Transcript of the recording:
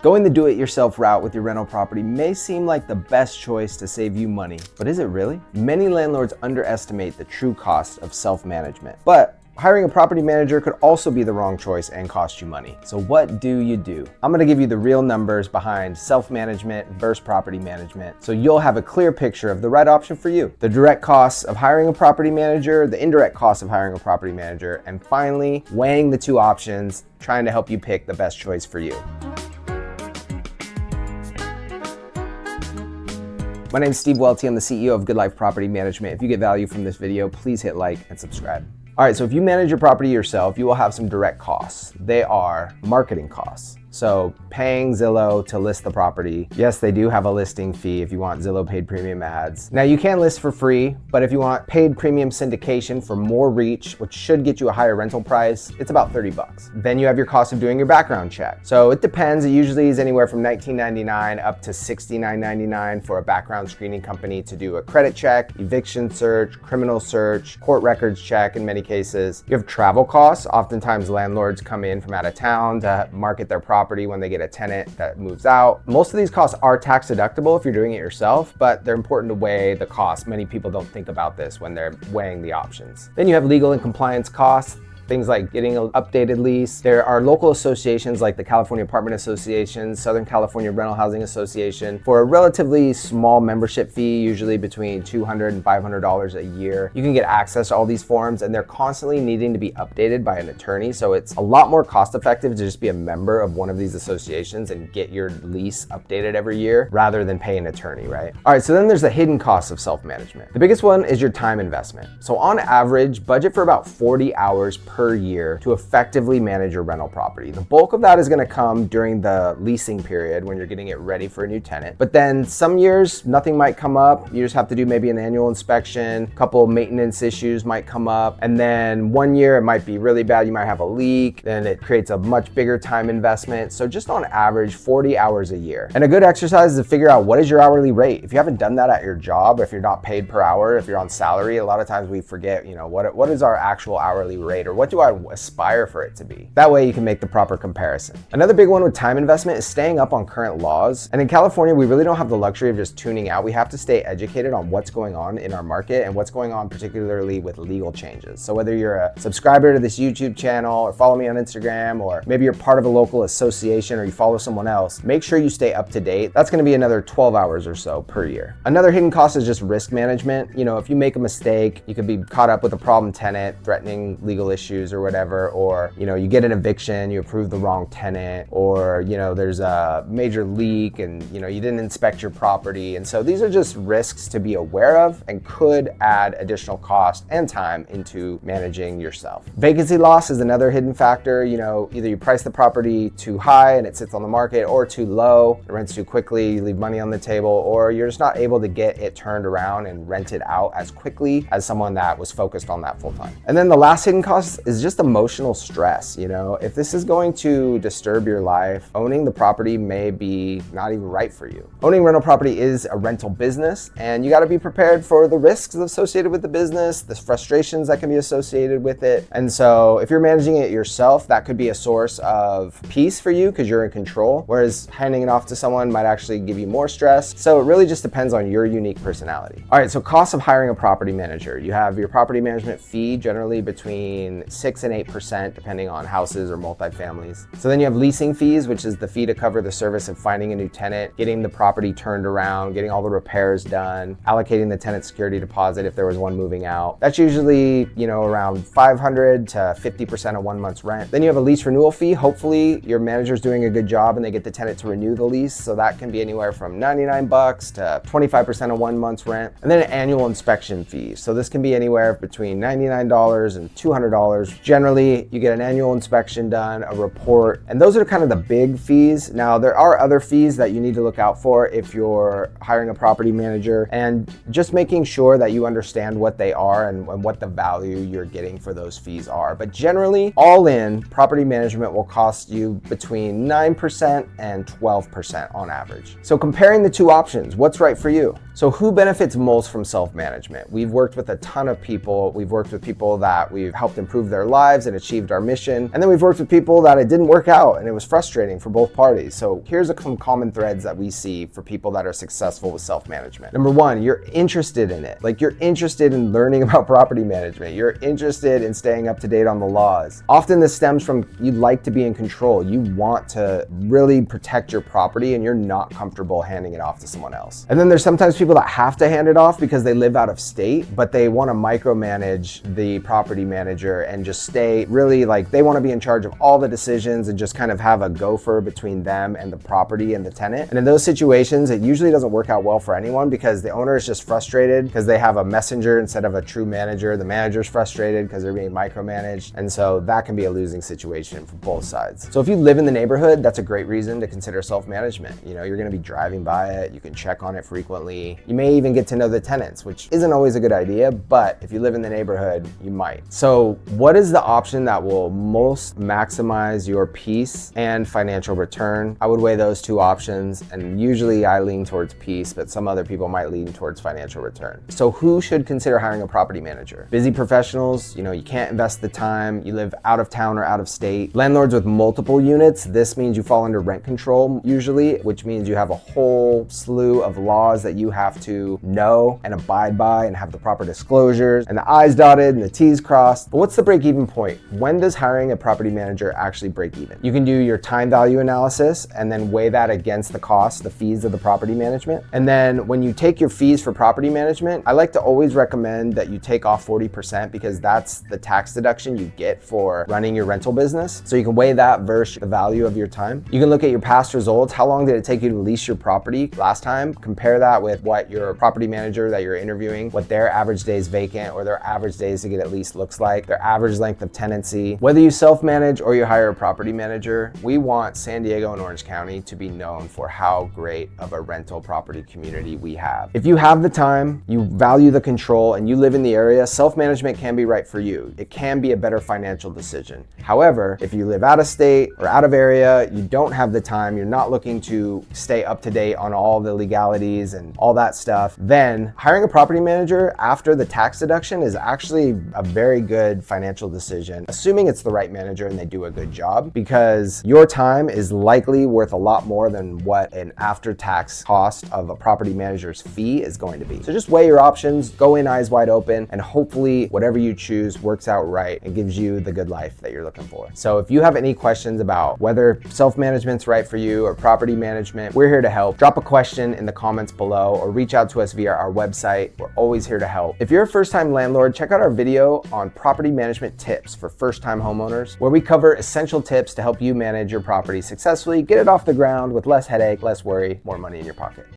Going the do-it-yourself route with your rental property may seem like the best choice to save you money, but is it really? Many landlords underestimate the true cost of self-management, but hiring a property manager could also be the wrong choice and cost you money. So what do you do? I'm gonna give you the real numbers behind self-management versus property management, so you'll have a clear picture of the right option for you. The direct costs of hiring a property manager, the indirect costs of hiring a property manager, and finally, weighing the two options, trying to help you pick the best choice for you. My name is Steve Welty. I'm the CEO of Good Life Property Management. If you get value from this video, please hit like and subscribe. All right, so if you manage your property yourself, you will have some direct costs. They are marketing costs. So paying Zillow to list the property. Yes, they do have a listing fee if you want Zillow paid premium ads. Now you can list for free, but if you want paid premium syndication for more reach, which should get you a higher rental price, it's about 30 bucks. Then you have your cost of doing your background check. So it depends. It usually is anywhere from $19.99 up to $69.99 for a background screening company to do a credit check, eviction search, criminal search, court records check in many cases. You have travel costs. Oftentimes landlords come in from out of town to market their property when they get a tenant that moves out. Most of these costs are tax deductible if you're doing it yourself, but they're important to weigh the costs. Many people don't think about this when they're weighing the options. Then you have legal and compliance costs. Things like getting an updated lease. There are local associations like the California Apartment Association, Southern California Rental Housing Association. For a relatively small membership fee, usually between $200 and $500 a year, you can get access to all these forms, and they're constantly needing to be updated by an attorney. So it's a lot more cost effective to just be a member of one of these associations and get your lease updated every year rather than pay an attorney, right? All right, so then there's the hidden costs of self-management. The biggest one is your time investment. So on average, budget for about 40 hours per year to effectively manage your rental property. The bulk of that is going to come during the leasing period when you're getting it ready for a new tenant. But then some years, nothing might come up. You just have to do maybe an annual inspection, a couple of maintenance issues might come up. And then one year it might be really bad. You might have a leak. Then it creates a much bigger time investment. So just on average, 40 hours a year. And a good exercise is to figure out what is your hourly rate. If you haven't done that at your job, or if you're not paid per hour, if you're on salary, a lot of times we forget, what is our actual hourly rate, or what do I aspire for it to be? That way you can make the proper comparison. Another big one with time investment is staying up on current laws. And in California, we really don't have the luxury of just tuning out. We have to stay educated on what's going on in our market and what's going on particularly with legal changes. So whether you're a subscriber to this YouTube channel or follow me on Instagram, or maybe you're part of a local association or you follow someone else, make sure you stay up to date. That's gonna be another 12 hours or so per year. Another hidden cost is just risk management. If you make a mistake, you could be caught up with a problem tenant, threatening legal issues or whatever, or you get an eviction, you approve the wrong tenant, or there's a major leak and you didn't inspect your property. And so these are just risks to be aware of and could add additional cost and time into managing yourself. Vacancy loss is another hidden factor. Either you price the property too high and it sits on the market, or too low, it rents too quickly, you leave money on the table, or you're just not able to get it turned around and rent it out as quickly as someone that was focused on that full time. And then the last hidden cost is just emotional stress. If this is going to disturb your life, owning the property may be not even right for you. Owning rental property is a rental business, and you got to be prepared for the risks associated with the business, the frustrations that can be associated with it. And so if you're managing it yourself, that could be a source of peace for you because you're in control, whereas handing it off to someone might actually give you more stress. So it really just depends on your unique personality. All right, so costs of hiring a property manager. You have your property management fee, generally between 6 and 8% depending on houses or multifamilies. So then you have leasing fees, which is the fee to cover the service of finding a new tenant, getting the property turned around, getting all the repairs done, allocating the tenant security deposit if there was one moving out. That's usually, around $500 to 50% of 1 month's rent. Then you have a lease renewal fee. Hopefully your manager's doing a good job and they get the tenant to renew the lease. So that can be anywhere from 99 bucks to 25% of 1 month's rent. And then an annual inspection fee. So this can be anywhere between $99 and $200. Generally, you get an annual inspection done, a report, and those are kind of the big fees. Now, there are other fees that you need to look out for if you're hiring a property manager, and just making sure that you understand what they are and what the value you're getting for those fees are. But generally, all in, property management will cost you between 9% and 12% on average. So comparing the two options, what's right for you? So who benefits most from self-management? We've worked with a ton of people. We've worked with people that we've helped improve their lives and achieved our mission. And then we've worked with people that it didn't work out and it was frustrating for both parties. So here's some common threads that we see for people that are successful with self-management. Number one, you're interested in it. Like, you're interested in learning about property management. You're interested in staying up to date on the laws. Often this stems from you like to be in control. You want to really protect your property and you're not comfortable handing it off to someone else. And then there's sometimes people that have to hand it off because they live out of state, but they want to micromanage the property manager and just stay really, like, they want to be in charge of all the decisions and just kind of have a gopher between them and the property and the tenant. And in those situations, it usually doesn't work out well for anyone because the owner is just frustrated because they have a messenger instead of a true manager. The manager's frustrated because they're being micromanaged. And so that can be a losing situation for both sides. So if you live in the neighborhood, that's a great reason to consider self-management. You know, you're going to be driving by it. You can check on it frequently. You may even get to know the tenants, which isn't always a good idea, but if you live in the neighborhood, you might. So what is the option that will most maximize your peace and financial return? I would weigh those two options, and usually I lean towards peace, but some other people might lean towards financial return. So who should consider hiring a property manager? Busy professionals, you know, you can't invest the time, you live out of town or out of state. Landlords with multiple units, this means you fall under rent control usually, which means you have a whole slew of laws that you have to know and abide by and have the proper disclosures and the I's dotted and the T's crossed. But what's the break-even point? When does hiring a property manager actually break even? You can do your time value analysis and then weigh that against the cost, the fees of the property management. And then when you take your fees for property management, I like to always recommend that you take off 40% because that's the tax deduction you get for running your rental business. So you can weigh that versus the value of your time. You can look at your past results. How long did it take you to lease your property last time? Compare that with what your property manager that you're interviewing, what their average days vacant or their average days to get at least looks like, their average length of tenancy. Whether you self-manage or you hire a property manager, we want San Diego and Orange County to be known for how great of a rental property community we have. If you have the time, you value the control, and you live in the area, self-management can be right for you. It can be a better financial decision. However, if you live out of state or out of area, you don't have the time, you're not looking to stay up to date on all the legalities and all that stuff, then hiring a property manager after the tax deduction is actually a very good financial decision, assuming it's the right manager and they do a good job, because your time is likely worth a lot more than what an after-tax cost of a property manager's fee is going to be. So just weigh your options, go in eyes wide open, and hopefully whatever you choose works out right and gives you the good life that you're looking for. So if you have any questions about whether self-management's right for you or property management, we're here to help. Drop a question in the comments below or reach out to us via our website. We're always here to help. If you're a first-time landlord, check out our video on property management tips for first-time homeowners, where we cover essential tips to help you manage your property successfully, get it off the ground with less headache, less worry, more money in your pocket.